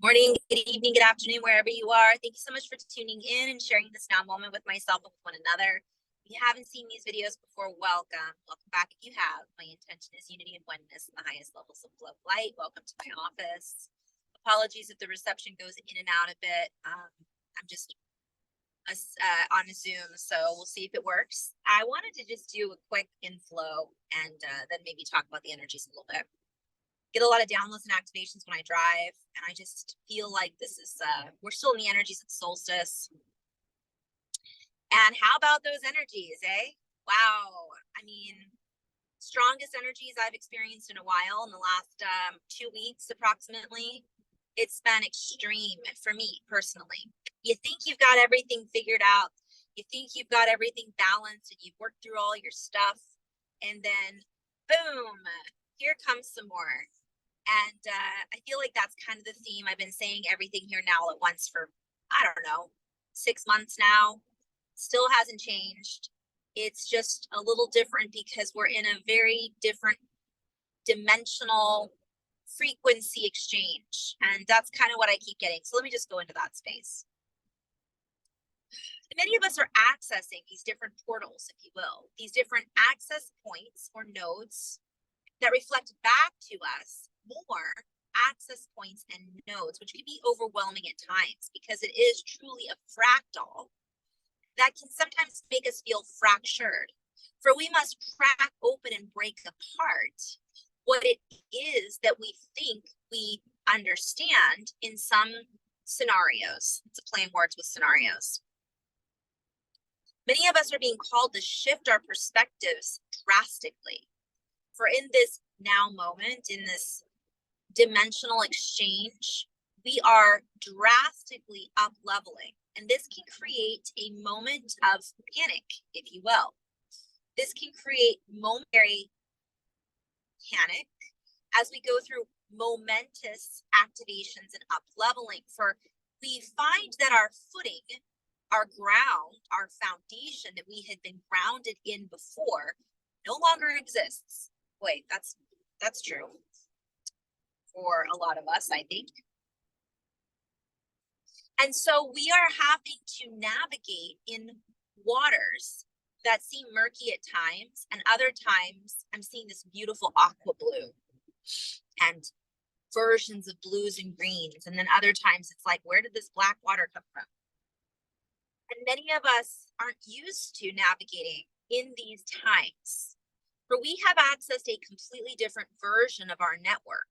Morning, good evening, good afternoon, wherever you are. Thank you so much for tuning in and sharing this now moment with myself and with one another. If you haven't seen these videos before, welcome. Welcome back if you have. My intention is unity and oneness in the highest levels of love light. Welcome to my office. Apologies if the reception goes in and out a bit. I'm just on a Zoom, so we'll see if it works. I wanted to just do a quick inflow and then maybe talk about the energies a little bit. Get a lot of downloads and activations when I drive, and I just feel like this is we're still in the energies of solstice. And how about those energies, eh? Wow. I mean, strongest energies I've experienced in a while in the last 2 weeks approximately. It's been extreme for me personally. You think you've got everything figured out, you think you've got everything balanced, and you've worked through all your stuff, and then boom, here comes some more. And I feel like that's kind of the theme. I've been saying everything here now at once for, I don't know, 6 months now. Still hasn't changed. It's just a little different because we're in a very different dimensional frequency exchange. And that's kind of what I keep getting. So let me just go into that space. Many of us are accessing these different portals, if you will, these different access points or nodes that reflect back to us more access points and nodes, which can be overwhelming at times because it is truly a fractal that can sometimes make us feel fractured. For we must crack open and break apart what it is that we think we understand in some scenarios. It's a play on words with scenarios. Many of us are being called to shift our perspectives drastically. For in this now moment, in this dimensional exchange, we are drastically up leveling. And this can create a moment of panic, if you will. This can create momentary panic as we go through momentous activations and up leveling. For we find that our footing, our ground, our foundation that we had been grounded in before no longer exists. Wait, that's true for a lot of us, I think. And so we are having to navigate in waters that seem murky at times, and other times I'm seeing this beautiful aqua blue and versions of blues and greens, and then other times it's like, where did this black water come from? And many of us aren't used to navigating in these times. For we have accessed a completely different version of our network.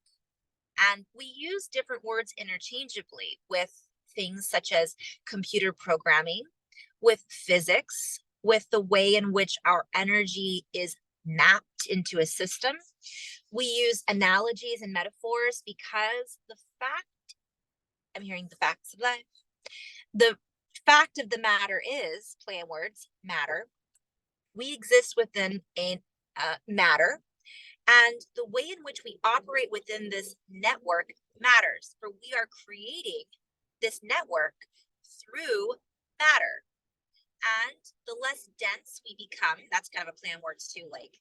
And we use different words interchangeably with things such as computer programming, with physics, with the way in which our energy is mapped into a system. We use analogies and metaphors because I'm hearing the facts of life. The fact of the matter is, play on words, matter. We exist within a matter, and the way in which we operate within this network matters, for we are creating this network through matter. And the less dense we become, that's kind of a play on words too, like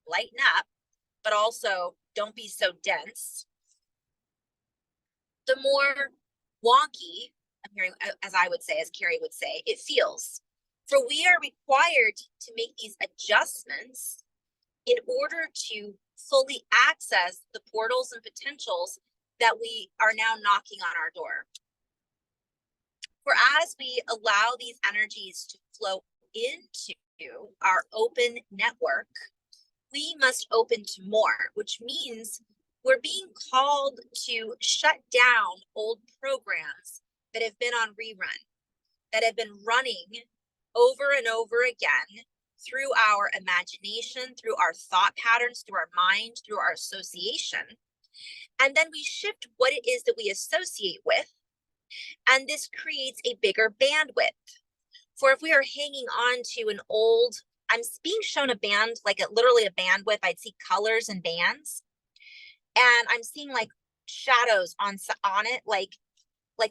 lighten up, but also don't be so dense, the more wonky, I'm hearing, as I would say, as Carrie would say, it feels. For we are required to make these adjustments in order to fully access the portals and potentials that we are now knocking on our door. For as we allow these energies to flow into our open network, we must open to more, which means we're being called to shut down old programs that have been on rerun, that have been running over and over again through our imagination, through our thought patterns, through our mind, through our association. And then we shift what it is that we associate with, and this creates a bigger bandwidth. For if we are hanging on to an old, I'm being shown a band, like literally a bandwidth, I'd see colors and bands, and I'm seeing like shadows on it, like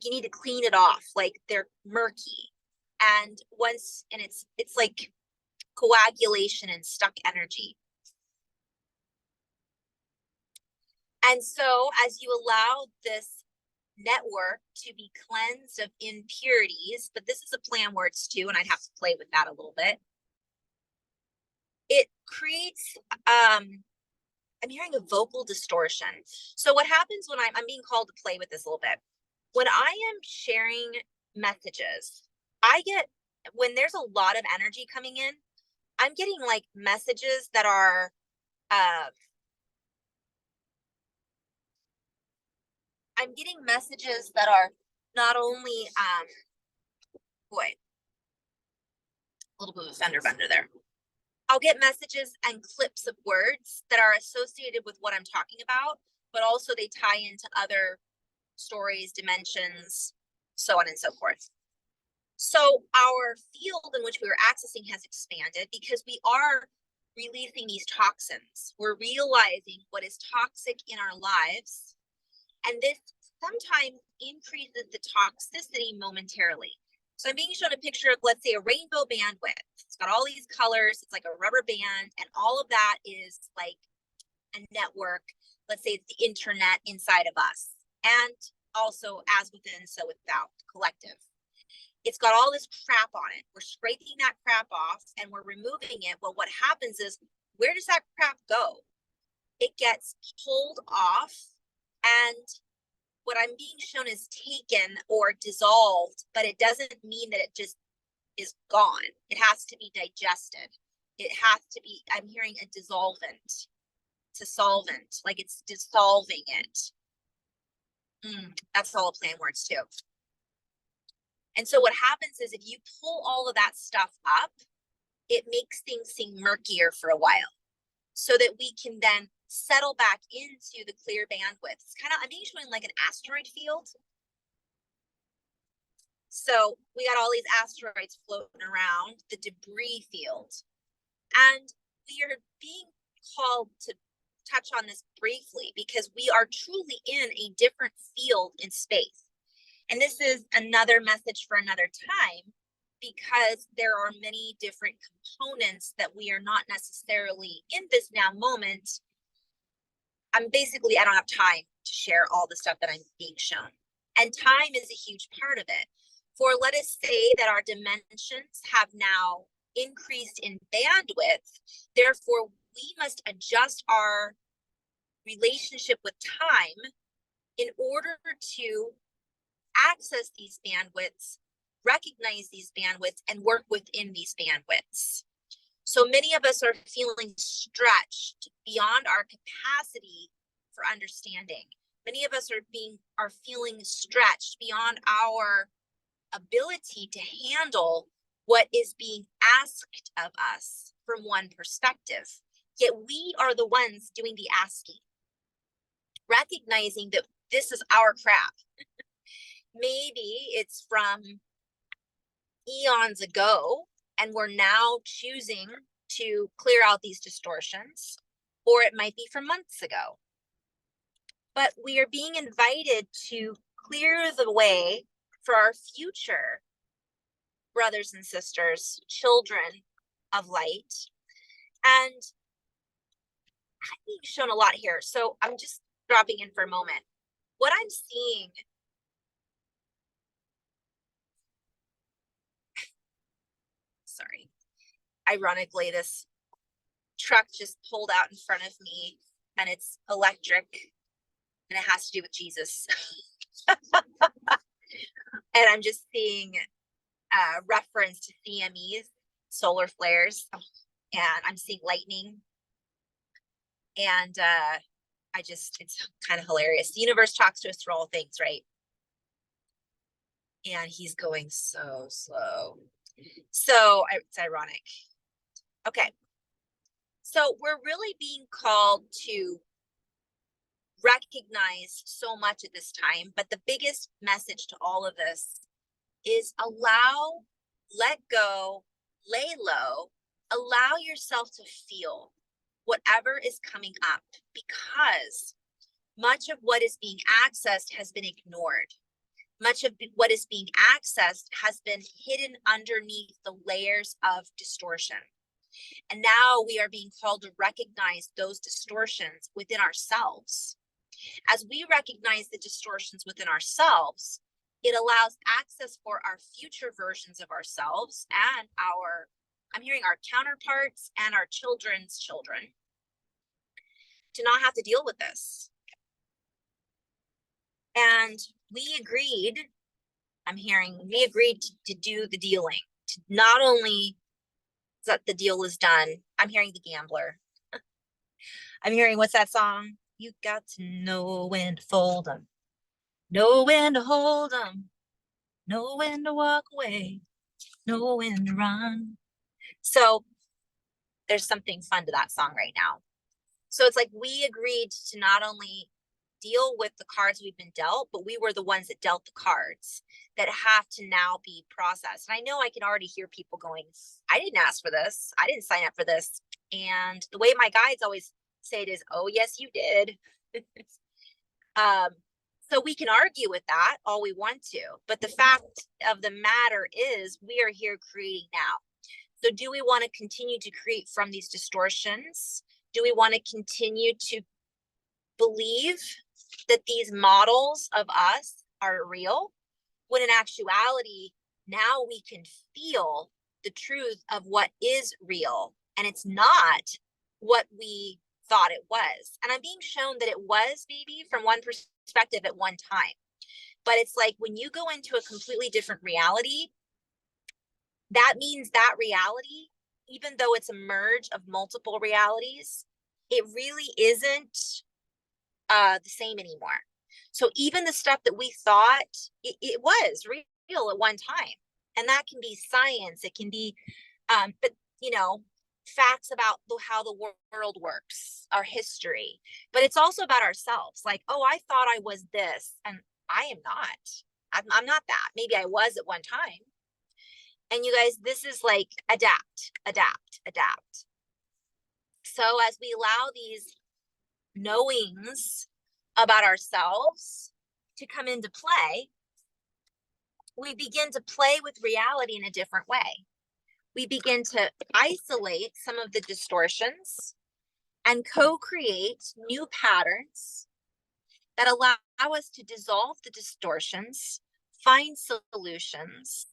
you need to clean it off, like they're murky. And it's like coagulation and stuck energy. And so as you allow this network to be cleansed of impurities, but this is a play on words too, and I'd have to play with that a little bit. It creates, I'm hearing a vocal distortion. So what happens when I'm being called to play with this a little bit, when I am sharing messages, when there's a lot of energy coming in, I'm getting like messages that are, I'm getting messages that are not only, boy, a little bit of a fender bender there. I'll get messages and clips of words that are associated with what I'm talking about, but also they tie into other stories, dimensions, so on and so forth. So our field in which we were accessing has expanded because we are releasing these toxins. We're realizing what is toxic in our lives, and this sometimes increases the toxicity momentarily. So I'm being shown a picture of, let's say, a rainbow bandwidth. It's got all these colors. It's like a rubber band, and all of that is like a network. Let's say it's the internet inside of us, and also as within, so without, collective. It's got all this crap on it. We're scraping that crap off and we're removing it. But what happens is, where does that crap go? It gets pulled off, and what I'm being shown is taken or dissolved, but it doesn't mean that it just is gone. It has to be digested. It has to be, I'm hearing a dissolvent to solvent, like it's dissolving it. That's all plain words too. And so what happens is, if you pull all of that stuff up, it makes things seem murkier for a while, so that we can then settle back into the clear bandwidth. It's kind of, I'm being shown like an asteroid field. So we got all these asteroids floating around, the debris field. And we are being called to touch on this briefly because we are truly in a different field in space. And this is another message for another time, because there are many different components that we are not necessarily in this now moment. I don't have time to share all the stuff that I'm being shown. And time is a huge part of it. For let us say that our dimensions have now increased in bandwidth, therefore we must adjust our relationship with time in order to access these bandwidths, recognize these bandwidths, and work within these bandwidths. So many of us are feeling stretched beyond our capacity for understanding. Many of us are feeling stretched beyond our ability to handle what is being asked of us from one perspective. Yet we are the ones doing the asking, recognizing that this is our crap. Maybe it's from eons ago, and we're now choosing to clear out these distortions, or it might be from months ago. But we are being invited to clear the way for our future brothers and sisters, children of light. And I'm being shown a lot here, so I'm just dropping in for a moment. What I'm seeing, sorry, ironically, this truck just pulled out in front of me, and it's electric, and it has to do with Jesus. And I'm just seeing reference to CMEs, solar flares, and I'm seeing lightning. And it's kind of hilarious. The universe talks to us through all things, right? And he's going so slow. So it's ironic. Okay. So we're really being called to recognize so much at this time, but the biggest message to all of this is allow, let go, lay low, allow yourself to feel whatever is coming up, because much of what is being accessed has been ignored. Much of what is being accessed has been hidden underneath the layers of distortion. And now we are being called to recognize those distortions within ourselves. As we recognize the distortions within ourselves, it allows access for our future versions of ourselves and I'm hearing our counterparts and our children's children to not have to deal with this. And we agreed to do the dealing, to not only that the deal is done. I'm hearing the gambler. I'm hearing, what's that song? You got to know when to fold them, know when to hold them, know when to walk away, know when to run. So there's something fun to that song right now. So it's like we agreed to not only deal with the cards we've been dealt, but we were the ones that dealt the cards that have to now be processed. And I know I can already hear people going, I didn't ask for this. I didn't sign up for this. And the way my guides always say it is, oh, yes, you did. So we can argue with that all we want to. But the fact of the matter is we are here creating now. So do we want to continue to create from these distortions? Do we want to continue to believe that these models of us are real, when in actuality, now we can feel the truth of what is real, and it's not what we thought it was. And I'm being shown that it was maybe from one perspective at one time. But it's like when you go into a completely different reality, that means that reality, even though it's a merge of multiple realities, it really isn't the same anymore. So even the stuff that we thought it was real at one time, and that can be science, it can be, but facts about how the world works, our history, but it's also about ourselves. Like, oh, I thought I was this, and I am not. I'm not that. Maybe I was at one time. And you guys, this is like adapt. So as we allow these knowings about ourselves to come into play, we begin to play with reality in a different way. We begin to isolate some of the distortions and co-create new patterns that allow us to dissolve the distortions, find solutions,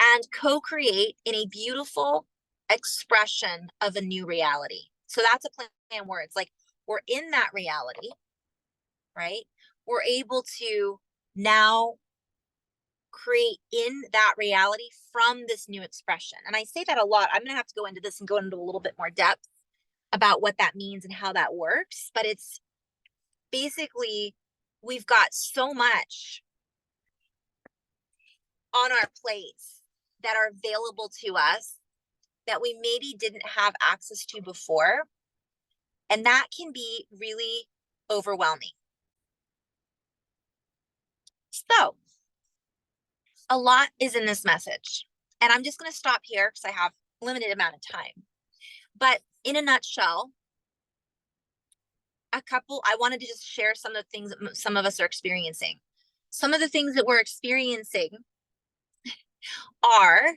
and co-create in a beautiful expression of a new reality. So that's a play on words. Like, we're in that reality, right? We're able to now create in that reality from this new expression. And I say that a lot. I'm going to have to go into this and go into a little bit more depth about what that means and how that works. But it's basically, we've got so much on our plates that are available to us that we maybe didn't have access to before. And that can be really overwhelming. So a lot is in this message. And I'm just going to stop here because I have a limited amount of time. But in a nutshell, I wanted to just share some of the things that some of us are experiencing. Some of the things that we're experiencing are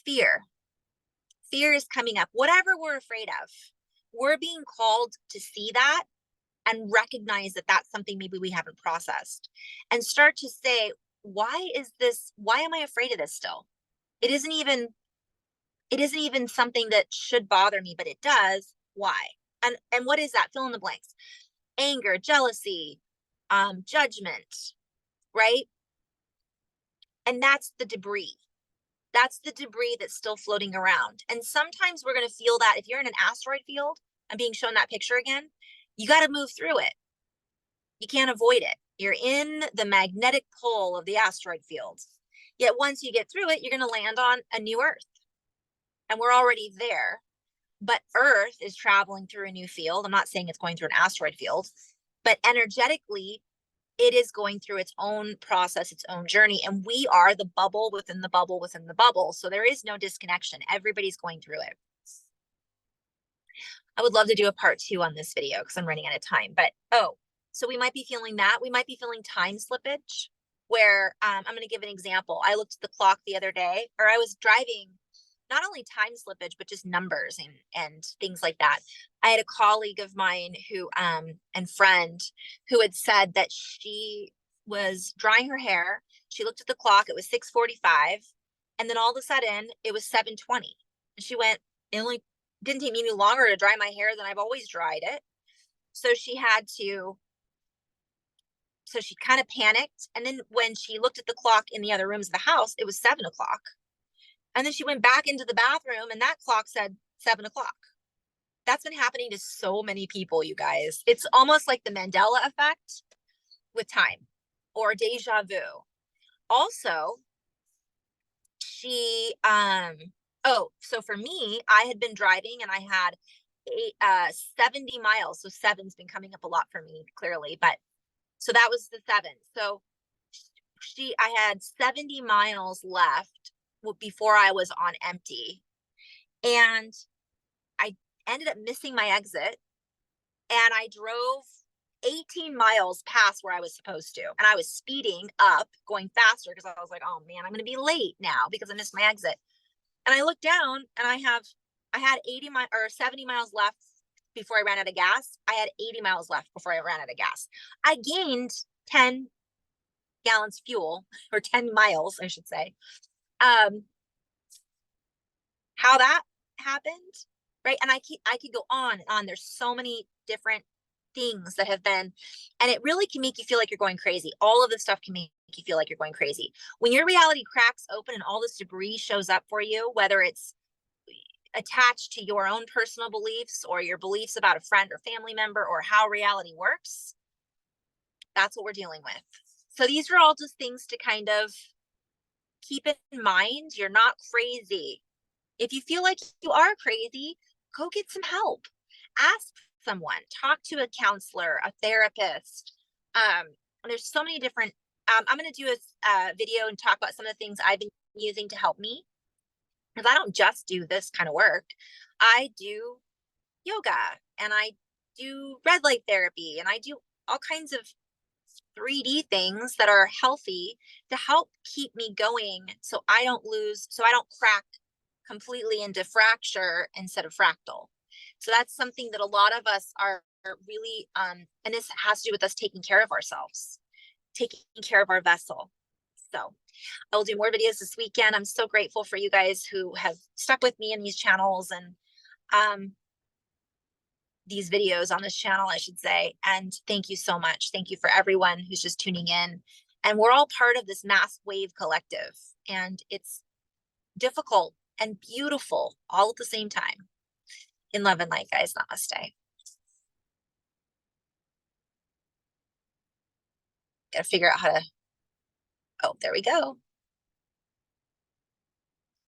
fear. Fear is coming up. Whatever we're afraid of, we're being called to see that and recognize that that's something maybe we haven't processed, and start to say, why am I afraid of this still? It isn't even something that should bother me, but it does. Why? And what is that? Fill in the blanks. Anger, jealousy, judgment, right? And that's the debris. That's the debris that's still floating around. And sometimes we're going to feel that if you're in an asteroid field, I'm being shown that picture again, you got to move through it. You can't avoid it. You're in the magnetic pole of the asteroid field. Yet once you get through it, you're going to land on a new Earth. And we're already there. But Earth is traveling through a new field. I'm not saying it's going through an asteroid field, but energetically, it is going through its own process, its own journey. And we are the bubble within the bubble within the bubble. So there is no disconnection. Everybody's going through it. I would love to do a part 2 on this video because I'm running out of time. But, so we might be feeling that. We might be feeling time slippage where I'm going to give an example. I looked at the clock the other day, or I was driving not only time slippage, but just numbers and things like that. I had a colleague of mine who and friend who had said that she was drying her hair. She looked at the clock, it was 6:45, and then all of a sudden it was 7:20. And she went, it only didn't take me any longer to dry my hair than I've always dried it. So she had to, so she kind of panicked. And then when she looked at the clock in the other rooms of the house, it was 7 o'clock. And then she went back into the bathroom and that clock said 7 o'clock. That's been happening to so many people, you guys. It's almost like the Mandela effect with time, or deja vu. Also, she oh, so for me, I had been driving and I had 70 miles. So seven's been coming up a lot for me, clearly, but so that was the 7. So I had 70 miles left before I was on empty, and I ended up missing my exit, and I drove 18 miles past where I was supposed to, and I was speeding up, going faster because I was like, oh man, I'm going to be late now because I missed my exit. And I looked down and I had 70 miles left before I ran out of gas. I had 80 miles left before I ran out of gas. I gained 10 gallons fuel, or 10 miles, I should say. How that happened, right? And I could go on and on. There's so many different things that have been, and it really can make you feel like you're going crazy. All of this stuff can make you feel like you're going crazy. When your reality cracks open and all this debris shows up for you, whether it's attached to your own personal beliefs or your beliefs about a friend or family member or how reality works, that's what we're dealing with. So these are all just things to kind of keep in mind. You're not crazy. If you feel like you are crazy, go get some help. Ask someone, talk to a counselor, a therapist. There's so many different, I'm going to do a video and talk about some of the things I've been using to help me. Because I don't just do this kind of work. I do yoga and I do red light therapy and I do all kinds of 3D things that are healthy to help keep me going so I don't crack completely into fracture instead of fractal. So that's something that a lot of us are really, and this has to do with us taking care of ourselves, taking care of our vessel. So I will do more videos this weekend. I'm so grateful for you guys who have stuck with me in these channels and these videos on this channel, I should say. And thank you so much. Thank you for everyone who's just tuning in. And we're all part of this mass wave collective. And it's difficult and beautiful all at the same time. In love and light, guys. Namaste. Gotta figure out how to, oh, there we go.